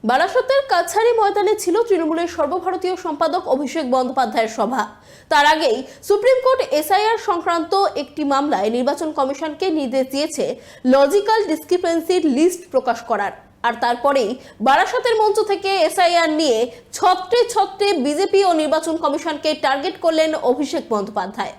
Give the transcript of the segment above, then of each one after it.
বারাসতের কাছারি ময়দানে ছিল তৃণমূলের সর্বভারতীয় সম্পাদক অভিষেক বন্দ্যোপাধ্যায়ের সভা। তার আগেই সুপ্রিম কোর্ট এসআইআর সংক্রান্ত একটি মামলায় নির্বাচন কমিশনকে নির্দেশ দিয়েছে লজিক্যাল ডিসক্রিপেন্সির লিস্ট প্রকাশ করার। আর তারপরেই বারাসতের মঞ্চ থেকে এসআইআর নিয়ে ছত্রে ছত্রে বিজেপি ও নির্বাচন কমিশনকে টার্গেট করলেন অভিষেক বন্দ্যোপাধ্যায়।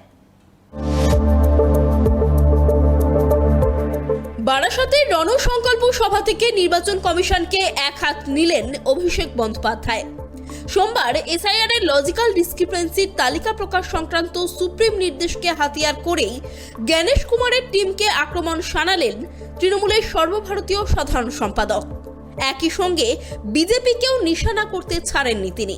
বারাসতের রণসংকল্প সভা থেকে নির্বাচন কমিশনকে এক হাত নিলেন অভিষেক বন্দ্যোপাধ্যায়। সোমবার এসআইআর এর লজিক্যাল ডিসক্রিপেন্সির তালিকা প্রকাশ সংক্রান্ত সুপ্রিম নির্দেশকে হাতিয়ার করেই জ্ঞানেশ কুমারের টিমকে আক্রমণ শানালেন তৃণমূলের সর্বভারতীয় সাধারণ সম্পাদক। একই সঙ্গে বিজেপিকেও নিশানা করতে ছাড়েননি তিনি।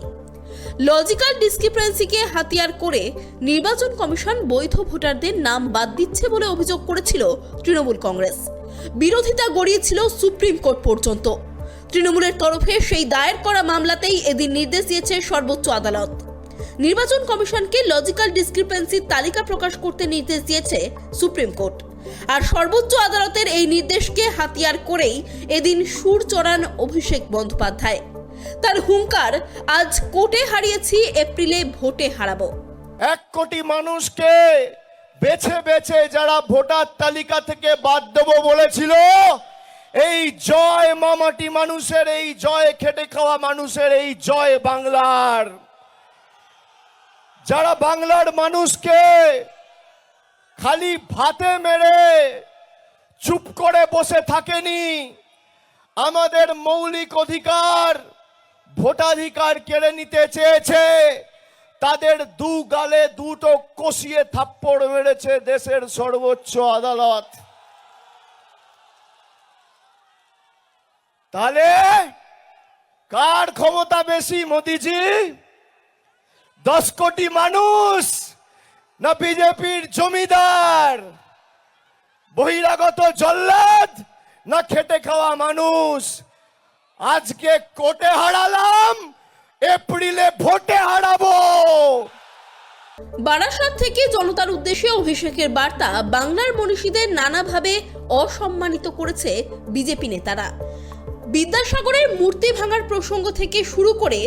লজিক্যাল ডিসক্রিপেন্সিকে হাতিয়ার করে নির্বাচন কমিশন বৈধ ভোটারদের নাম বাদ দিচ্ছে বলে অভিযোগ করেছিল তৃণমূল কংগ্রেস। বিরোধিতা গড়িয়েছিল সুপ্রিম কোর্ট পর্যন্ত। তৃণমূলের তরফে সেই দায়ের করা মামলাতেই এদিন নির্দেশ দিয়েছে সর্বোচ্চ আদালত। নির্বাচন কমিশনকে লজিক্যাল ডিসক্রিপেন্সির তালিকা প্রকাশ করতে নির্দেশ দিয়েছে সুপ্রিম কোর্ট। আর সর্বোচ্চ আদালতের এই নির্দেশকে হাতিয়ার করেই এদিন সুর চড়ান অভিষেক বন্দ্যোপাধ্যায়। তার হুঙ্কার, আজ কোর্টে হারিয়েছি, এপ্রিলে ভোটে হারাবো। 1 কোটি মানুষকে বেছে বেছে যারা ভোটার তালিকা থেকে বাদ দেবো বলেছিল, এই জয় মামাটি মানুষের, এই জয় খেটে খাওয়া মানুষের, এই জয় বাংলার। যারা বাংলার মানুষকে খালি ভাতে মেরে চুপ করে বসে থাকেনি, আমাদের মৌলিক অধিকার ভোটাধিকার কেড়ে নিতে চেয়েছে, তাদের দু গালে দুটো কষিয়ে থাপ্পড় মেরেছে দেশের সর্বোচ্চ আদালত। তাহলে কার ক্ষমতা বেশি, মোদিজি? 10 কোটি মানুষ না বিজেপির জমিদার? বহিরাগত জল্লাদ না খেটে খাওয়া মানুষ? আজকে কোর্টে হারালাম, এপ্রিলে ভোটে হারাবো। বারাসত থেকে জনতার উদ্দেশ্যে অভিষেকের বার্তা, বাংলার মনীষীদের নানাভাবে অসম্মানিত করেছে বিজেপি নেতারা। বিদ্যাসাগরের মূর্তি ভাঙার প্রসঙ্গ থেকে শুরু করে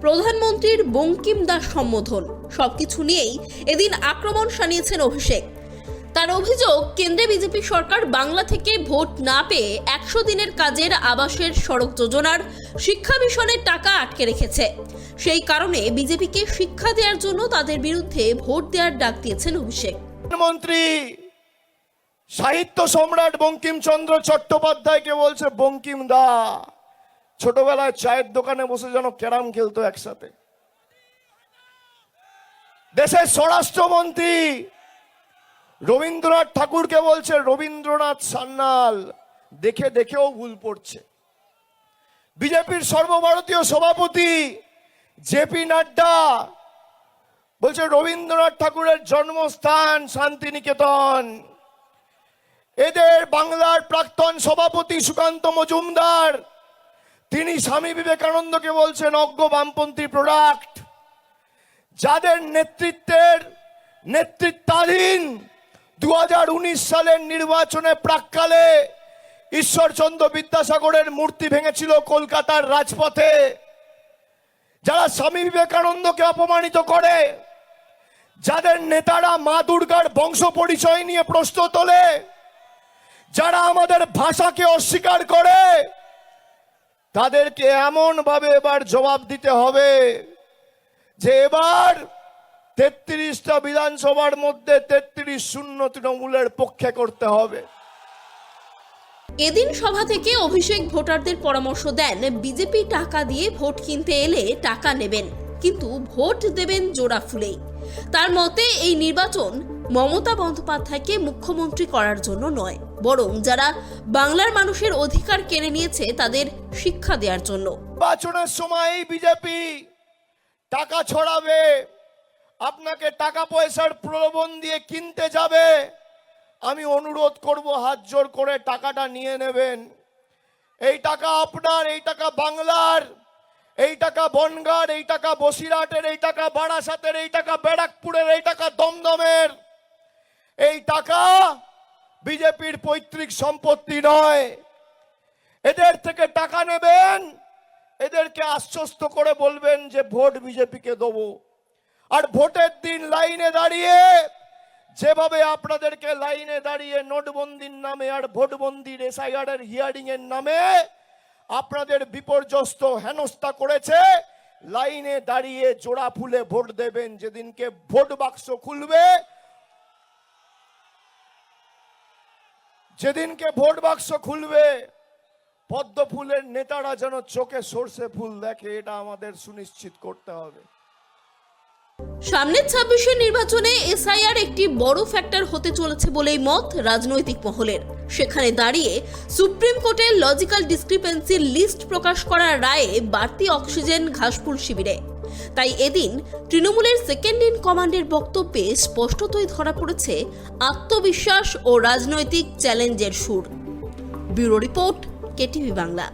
প্রধানমন্ত্রীর বঙ্কিম দাস সম্বোধন, সবকিছু নিয়েই এদিন আক্রমণ শানিয়েছেন অভিষেক। তার অভিযোগ, কেন্দ্রে বিজেপি সরকার বাংলা থেকে ভোট না পেয়ে 100 দিনের কাজের আবাসের সড়ক যোজনার শিক্ষা মিশনের টাকা আটকে রেখেছে। সেই কারণে বিজেপিকে শিক্ষা দেওয়ার জন্য তাদের বিরুদ্ধে ভোট দেওয়ার ডাক দিয়েছেন অভিষেক। প্রধানমন্ত্রী সাহিত্য সম্রাট বঙ্কিমচন্দ্র চট্টোপাধ্যায়কে বলছে বঙ্কিম দা। ছোটবেলায় চায়ের দোকানে বসে যেন ক্যারাম খেলতো একসাথে। দেশের স্বরাষ্ট্রমন্ত্রী রবীন্দ্রনাথ ঠাকুরকে বলছে রবীন্দ্রনাথ সান্যাল। দেখে দেখেও ভুল পড়ছে। বিজেপির সর্বভারতীয় সভাপতি জেপি নাড্ডা বলছে রবীন্দ্রনাথ ঠাকুরের জন্মস্থান শান্তিনিকেতন। এদের বাংলার প্রাক্তন সভাপতি সুকান্ত মজুমদার, তিনি স্বামী বিবেকানন্দকে বলছেন অজ্ঞ বামপন্থী প্রোডাক্ট। যাদের নেতৃত্বাধীন 2019 সালের নির্বাচনে প্রাক্কালে ঈশ্বরচন্দ্র বিদ্যাসাগরের মূর্তি ভেঙেছিল কলকাতার রাজপথে, যারা স্বামী বিবেকানন্দকে অপমানিত করে, যাদের নেতারা মা দুর্গার বংশ পরিচয় নিয়ে প্রশ্ন তোলে, যারা আমাদের ভাষাকে অস্বীকার করে, তাদেরকে এমন ভাবে এবার জবাব দিতে হবে যে এবার 33টা বিধানসভার মধ্যে 33-0 তৃণমূলের পক্ষে করতে হবে। এদিন সভা থেকে অভিষেক ভোটারদের পরামর্শ দেন, বিজেপি টাকা দিয়ে ভোট কিনতে এলে টাকা নেবেন, কিন্তু ভোট দেবেন জোড়া ফুলেই। তার মতে এই নির্বাচন মমতা বন্দ্যোপাধ্যায়কে মুখ্যমন্ত্রী করার জন্য নয়, বরং যারা বাংলার মানুষের অধিকার কেড়ে নিয়েছে তাদের শিক্ষা দেওয়ার জন্য। নির্বাচনের সময় বিজেপি টাকা ছড়াবে, আপনাকে টাকা পয়সার প্রলোভন দিয়ে কিনতে যাবে। আমি অনুরোধ করব, হাত জোর করে টাকাটা নিয়ে নেবেন। এই টাকা আপনার, এই টাকা বাংলার, এই টাকা বনগাঁর, এই টাকা বসিরহাটের, এই টাকা বারাসাতের, এই টাকা ব্যারাকপুরের, এই টাকা দমদমের। এই টাকা বিজেপির পৈতৃক সম্পত্তি নয়। এদের থেকে টাকা নেবেন, আপনাদেরকে আশ্বস্ত করে বলবেন যে ভোট বিজেপিকে দেবো। আর ভোটের দিন লাইনে দাঁড়িয়ে যেভাবে আপনাদেরকে লাইনে দাঁড়িয়ে নোটবন্দির নামে আর ভোটবন্দির এসআইআর এর হিয়ারিং এর নামে আপনাদের বিপর্যস্ত হেনস্থা করেছে, লাইনে দাঁড়িয়ে জোড়া ফুলে ভোট দেবেন। যেদিনকে ভোট বাক্স খুলবে, যেদিনকে ভোট বাক্স খুলবে, পদ্ম ফুলের নেতারা যেন চোখে সর্ষে ফুল দেখে, এটা আমাদের সুনিশ্চিত করতে হবে। সামনের 26 নির্বাচনে এসআইআর একটি বড় ফ্যাক্টর হতে চলেছে বলেই মত রাজনৈতিক মহলের। সেখানে দাঁড়িয়ে সুপ্রিম কোর্টের লজিক্যাল ডিসক্রিপেন্সির লিস্ট প্রকাশ করার রায়ে বাড়তি অক্সিজেন ঘাসফুল শিবিরে। তাই এদিন তৃণমূলের সেকেন্ড ইন কমান্ডের বক্তব্যে স্পষ্টতই ধরা পড়েছে আত্মবিশ্বাস ও রাজনৈতিক চ্যালেঞ্জের সুর। Bureau report, KTV Bangla.